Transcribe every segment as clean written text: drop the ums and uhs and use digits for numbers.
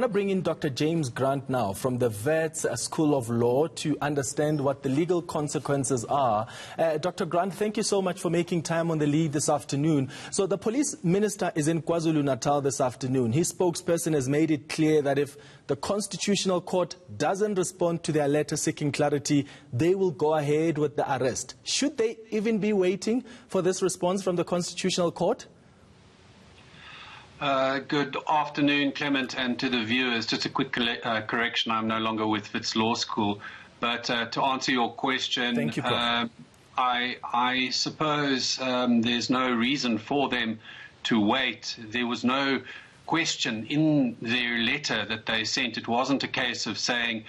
want to bring in Dr. James Grant now from the Wits School of Law to understand what the legal consequences are. Dr. Grant, thank you so much for making time on the lead this afternoon. So the police minister is in KwaZulu-Natal this afternoon. His spokesperson has made it clear that if the Constitutional Court doesn't respond to their letter seeking clarity, they will go ahead with the arrest. Should they even be waiting for this response from the Constitutional Court? Good afternoon, Clement, and to the viewers. Just a quick correction. I'm no longer with Wits Law School. But to answer your question, thank you, Prof. I suppose there's no reason for them to wait. There was no question in their letter that they sent. It wasn't a case of saying,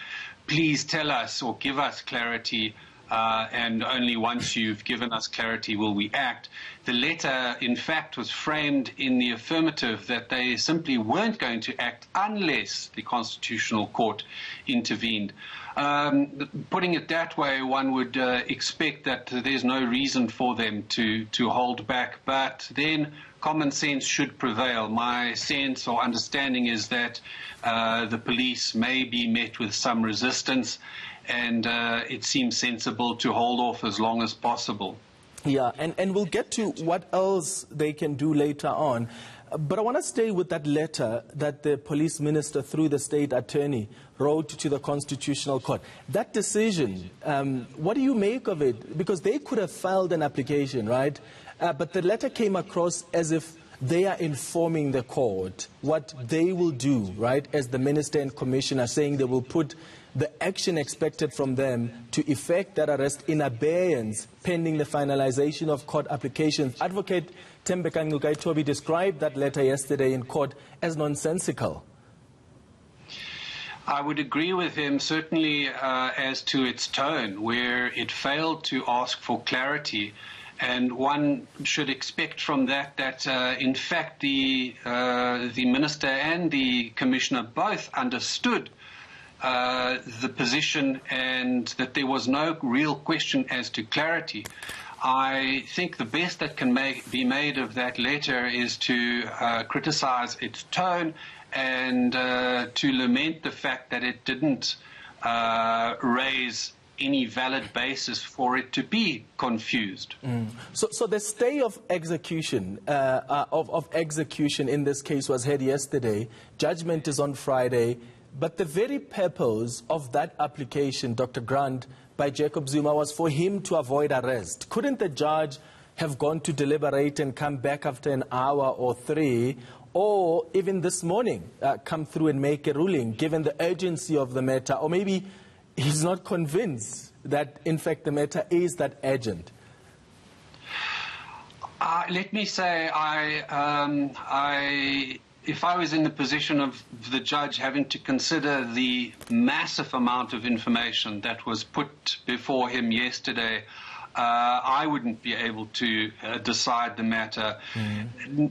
please tell us or give us clarity, and only once you've given us clarity will we act. The letter, in fact, was framed in the affirmative that they simply weren't going to act unless the Constitutional Court intervened. Putting it that way, one would expect that there's no reason for them to hold back, but then common sense should prevail. My sense or understanding is that the police may be met with some resistance, and it seems sensible to hold off as long as possible. Yeah, and we'll get to what else they can do later on. But I want to stay with that letter that the police minister, through the state attorney, wrote to the Constitutional Court. That decision, what do you make of it? Because they could have filed an application, right? But the letter came across as if they are informing the court what they will do, right, as the minister and commissioner, saying they will put the action expected from them to effect that arrest in abeyance pending the finalization of court applications. Advocate Thembeka Ngcukaitobi described that letter yesterday in court as nonsensical. I would agree with him, certainly as to its tone, where it failed to ask for clarity. And one should expect from that in fact, the minister and the commissioner both understood the position and that there was no real question as to clarity. I think the best that can be made of that letter is to criticize its tone and to lament the fact that it didn't raise any valid basis for it to be confused. So the stay of execution execution in this case was heard yesterday. Judgment is on Friday. But the very purpose of that application, Dr. Grant, by Jacob Zuma was for him to avoid arrest. Couldn't the judge have gone to deliberate and come back after an hour or three, or even this morning come through and make a ruling, given the urgency of the matter? Or maybe he's not convinced that, in fact, the matter is that urgent. Let me say, if I was in the position of the judge having to consider the massive amount of information that was put before him yesterday, I wouldn't be able to decide the matter.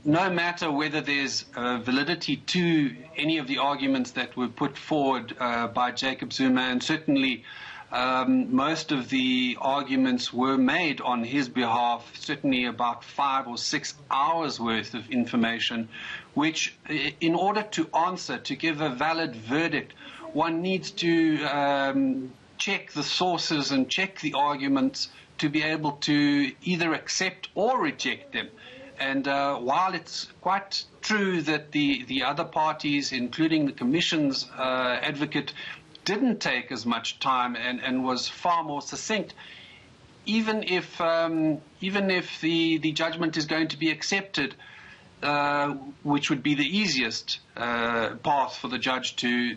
No matter whether there's validity to any of the arguments that were put forward by Jacob Zuma, and certainly most of the arguments were made on his behalf, certainly about 5 or 6 hours worth of information, which in order to answer, to give a valid verdict, one needs to check the sources and check the arguments to be able to either accept or reject them. And while it's quite true that the other parties, including the Commission's advocate, didn't take as much time and was far more succinct, even if the judgment is going to be accepted, which would be the easiest path for the judge to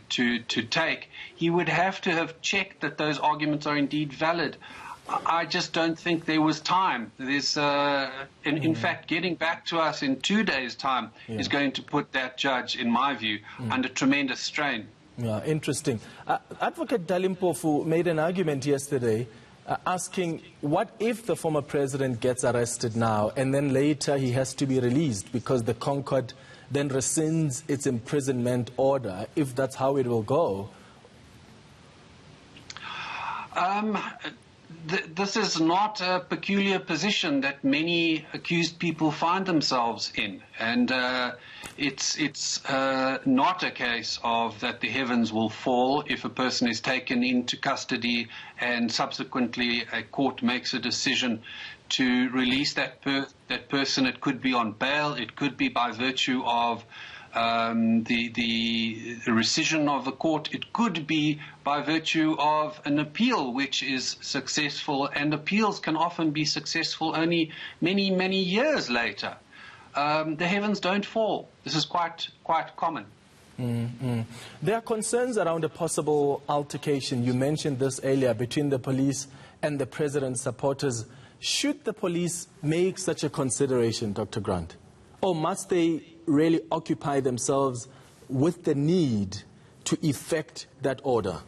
take, he would have to have checked that those arguments are indeed valid. I just don't think there was time. There's, in fact, getting back to us in 2 days' time is going to put that judge, in my view, under tremendous strain. Yeah, interesting. Advocate Dalimpofu made an argument yesterday asking, what if the former president gets arrested now and then later he has to be released because the Concord then rescinds its imprisonment order, if that's how it will go? This is not a peculiar position that many accused people find themselves in, and it's not a case of that the heavens will fall if a person is taken into custody and subsequently a court makes a decision to release that person. It could be on bail, it could be by virtue of the rescission of the court. It could be by virtue of an appeal which is successful, and appeals can often be successful only many, many years later. The heavens don't fall. This is quite common. There are concerns around a possible altercation. You mentioned this earlier between the police and the president's supporters. Should the police make such a consideration, Dr. Grant? Or must they really occupy themselves with the need to effect that order?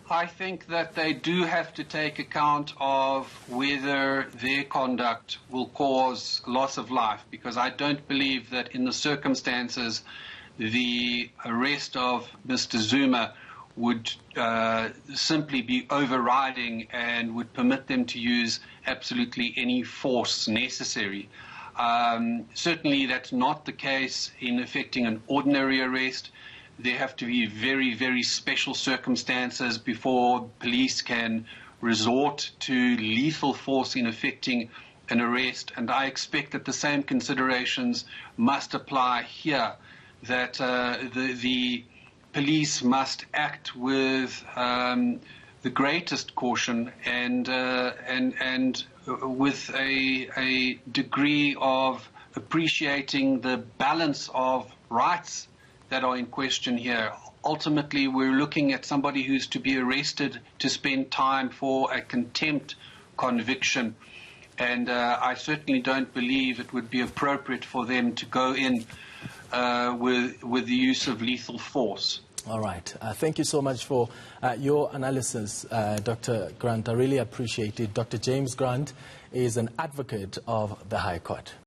I think that they do have to take account of whether their conduct will cause loss of life, because I don't believe that in the circumstances the arrest of Mr. Zuma would simply be overriding and would permit them to use absolutely any force necessary. Certainly that's not the case in effecting an ordinary arrest. There have to be very, very special circumstances before police can resort to lethal force in effecting an arrest, and I expect that the same considerations must apply here, that the police must act with the greatest caution and with a degree of appreciating the balance of rights that are in question here. Ultimately, we're looking at somebody who's to be arrested to spend time for a contempt conviction, and I certainly don't believe it would be appropriate for them to go in with the use of lethal force. All right. Thank you so much for your analysis, Dr. Grant. I really appreciate it. Dr. James Grant is an advocate of the High Court.